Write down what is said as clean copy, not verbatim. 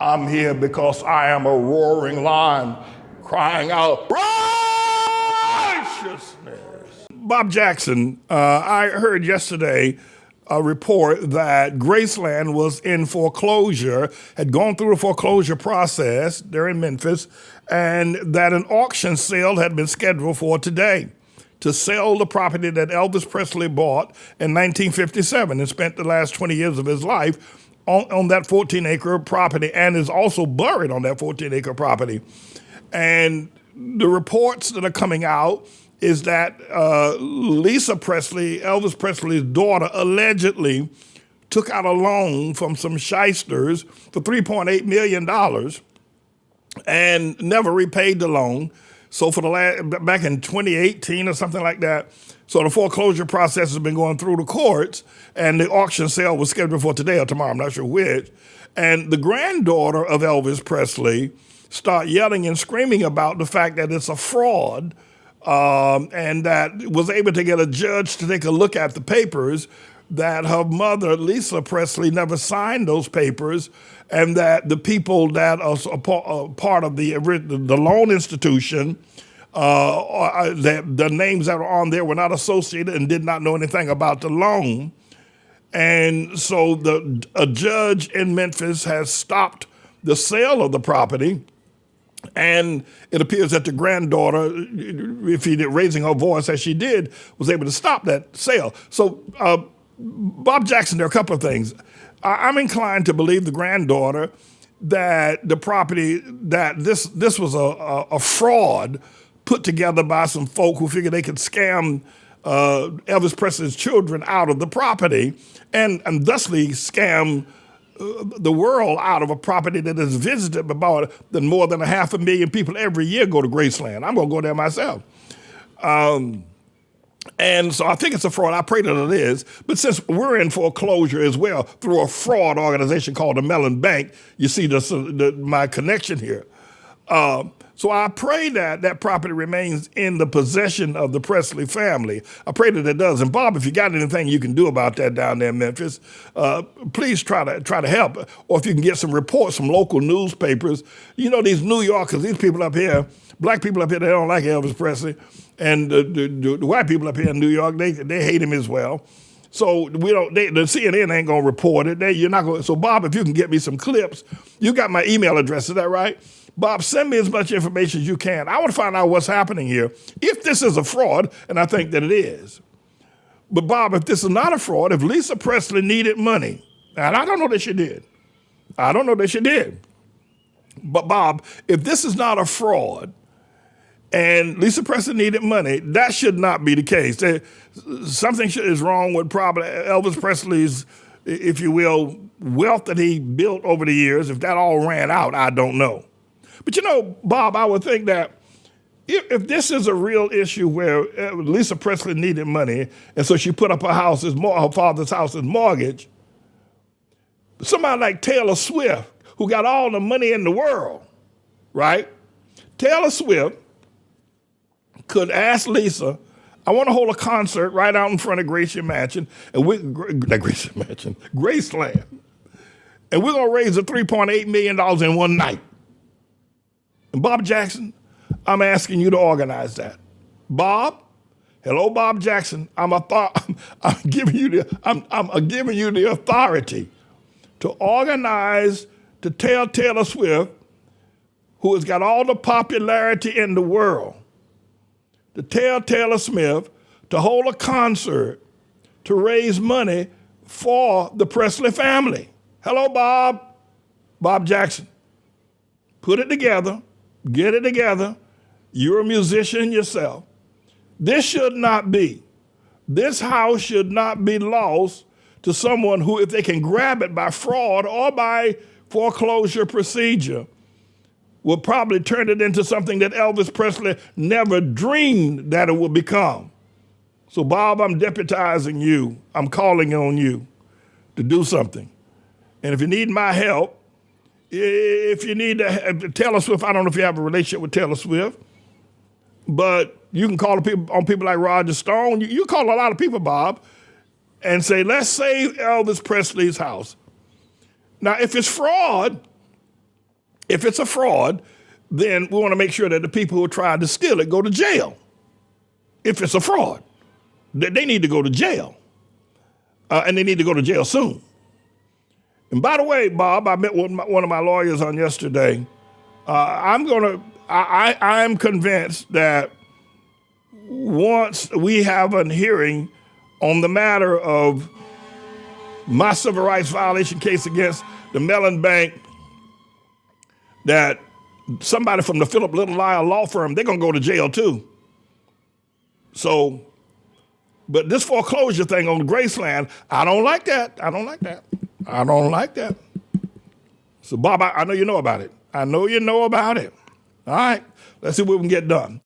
I'm here because I am a roaring lion crying out righteousness. Bob Jackson, I heard yesterday a report that Graceland was in foreclosure, had gone through the foreclosure process there in Memphis, and that an auction sale had been scheduled for today to sell the property that Elvis Presley bought in 1957 and spent the last 20 years of his life on that 14-acre property, and is also buried on that 14-acre property. And the reports that are coming out is that Lisa Presley, Elvis Presley's daughter, allegedly took out a loan from some shysters for $3.8 million and never repaid the loan. So for back in 2018 or something like that, so the foreclosure process has been going through the courts, and the auction sale was scheduled for today or tomorrow, I'm not sure which. And the granddaughter of Elvis Presley started yelling and screaming about the fact that it's a fraud, and that was able to get a judge to take a look at the papers, that her mother, Lisa Presley, never signed those papers, and that the people that are part of the loan institution, the names that were on there were not associated and did not know anything about the loan. And so a judge in Memphis has stopped the sale of the property, and it appears that the granddaughter, if she did raising her voice as she did, was able to stop that sale. So Bob Jackson, there are a couple of things. I'm inclined to believe the granddaughter that the property, that this was a fraud put together by some folk who figured they could scam Elvis Presley's children out of the property and thusly scam the world out of a property that is visited by more than 500,000 people every year go to Graceland. I'm going to go there myself. And so I think it's a fraud. I pray that it is. But since we're in foreclosure as well through a fraud organization called the Mellon Bank, you see my connection here. So I pray that that property remains in the possession of the Presley family. I pray that it does. And Bob, if you got anything you can do about that down there in Memphis, please try to help. Or if you can get some reports from local newspapers. You know, these New Yorkers, these people up here, black people up here, they don't like Elvis Presley. And the white people up here in New York, they hate him as well. So the CNN ain't gonna report it. You're not going. So Bob, if you can get me some clips, you got my email address. Is that right? Bob, send me as much information as you can. I want to find out what's happening here. If this is a fraud, and I think that it is. But Bob, if this is not a fraud, if Lisa Presley needed money, and I don't know that she did. But Bob, if this is not a fraud, and Lisa Presley needed money, that should not be the case. Something is wrong with probably Elvis Presley's, if you will, wealth that he built over the years. If that all ran out, I don't know. But you know, Bob, I would think that if this is a real issue where Lisa Presley needed money, and so she put up her father's house as mortgage, somebody like Taylor Swift, who got all the money in the world, right? Taylor Swift could ask Lisa, I want to hold a concert right out in front of Graceland, and we're going to raise the $3.8 million in one night. And Bob Jackson, I'm asking you to organize that. Bob, hello, Bob Jackson. I'm giving you the authority to organize, to tell Taylor Swift, who has got all the popularity in the world, to tell Taylor Swift to hold a concert to raise money for the Presley family. Hello, Bob. Bob Jackson. Put it together. Get it together. You're a musician yourself. This house should not be lost to someone who, if they can grab it by fraud or by foreclosure procedure, will probably turn it into something that Elvis Presley never dreamed that it would become. So, Bob, I'm deputizing you. I'm calling on you to do something. And if you need my help, if you need Taylor Swift, I don't know if you have a relationship with Taylor Swift, but you can call on people like Roger Stone. You call a lot of people, Bob, and say, let's save Elvis Presley's house. Now, if it's fraud, If it's a fraud, then we want to make sure that the people who tried to steal it go to jail. If it's a fraud, they need to go to jail. And they need to go to jail soon. And by the way, Bob, I met with one of my lawyers on yesterday. I'm convinced that once we have a hearing on the matter of my civil rights violation case against the Mellon Bank, that somebody from the Philip Little Lyle law firm, they're going to go to jail too. So, but this foreclosure thing on Graceland, I don't like that. I don't like that. I don't like that. So, Bob, I know you know about it. I know you know about it. All right, let's see what we can get done.